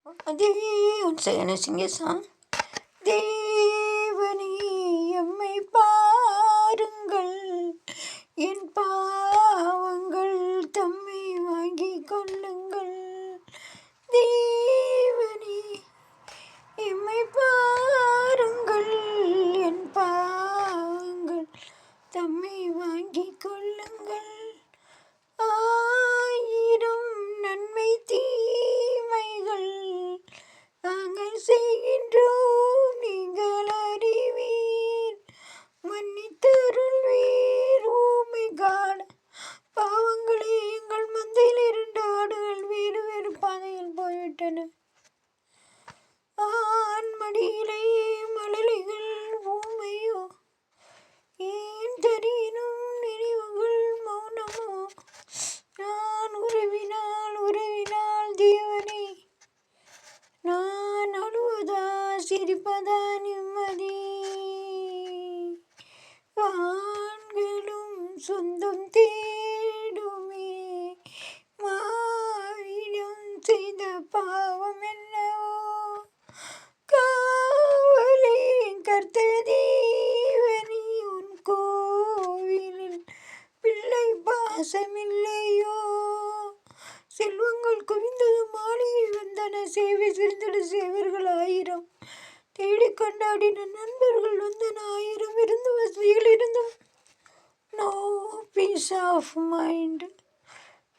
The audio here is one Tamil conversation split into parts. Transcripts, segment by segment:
Gonna sing a song. தேவனே எம்மை பாருங்கள், என் பாவங்கள் தம்மை வாங்கிக் கொள்ளுங்கள். தேவனே எம்மை பாருங்கள், என் பாவங்கள் தம்மை வாங்கிக் கொள்ளுங்கள். ஆயிரம் நன்மை தீமைகள் நாங்கள் செய்கின்றோம், நீங்கள் அறிவீர். மன்னித்தருள்வீர், ஊமை காண பாவங்களே. எங்கள் மந்தையில் 2 ஆடுகள் வேறு வேறு பாதையில் போய்விட்டன. ஆண்மடியிலே மழலைகள் ஊமையோ, ஏன் தரியினும் நினைவுகள் மௌனமோ. நான் உறவினால் தேவனே, நான் அழுவதா சிரிப்பதா நிம்மதி. வான்களும் சொந்தம் தேடுமே, மாவிடம் செய்த பாவம் என்னவோ. காவலே கர்த்தர் தேவனே, உன் கோவிலில் பிள்ளை பாசமில்லையோ. செல்வங்கள் குவிந்தது, மாளிகை வந்தன, சேவை சிரிந்தன சேவர்கள் 1000. தேடி கொண்டாடின நண்பர்கள் வந்தன 1000. இருந்து வசதிகள் இருந்தும் நோ பீஸ் ஆஃப் மைண்ட்.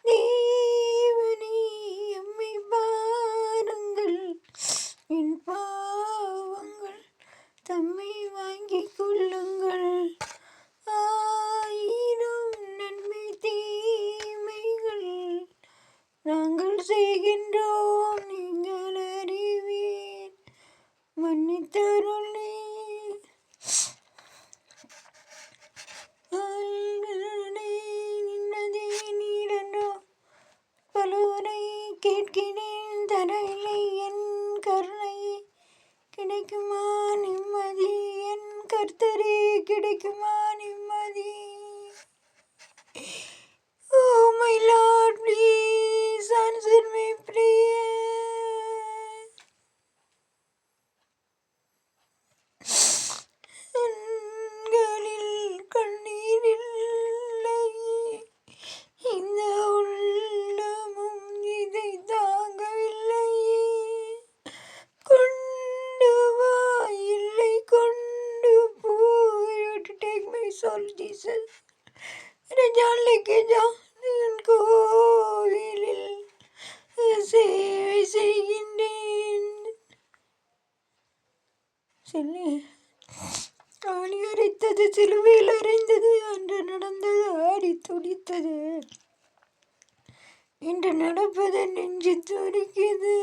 தேவனே எம்மை பாருங்கள், என் பாவங்கள் தம்மை வாங்கிக் கொள்ளுங்கள். ஆயிரம் நன்மை தீமைகள் நாங்கள் செய்கின்றோம், நீங்கள் அறிவீர். மன்னித்தருளே. நின்னதே நீரென்றோ பலமுறை கேட்கிறேன், தரவில்லை என் கருணையே. கிடைக்குமா நிம்மதி, என் கர்த்தரே, கிடைக்குமா நிம்மதி. Oh my Lord, please answer my prayer. கண்களில் கண்ணீர் இல்லையே, இந்த உள்ளமும் இதை தாங்கவில்லையே. கொண்டு வா, இல்லை கொண்டு போ. To take my soul, Jesus. என் கோவிலில் சேவை செய்கின்றேன். ஆணி அரைத்தது, சிலுவையில் அறைந்தது, அன்று நடந்தது ஆடி துடித்தது, இன்று நடப்பது நெஞ்சு துடிக்குது.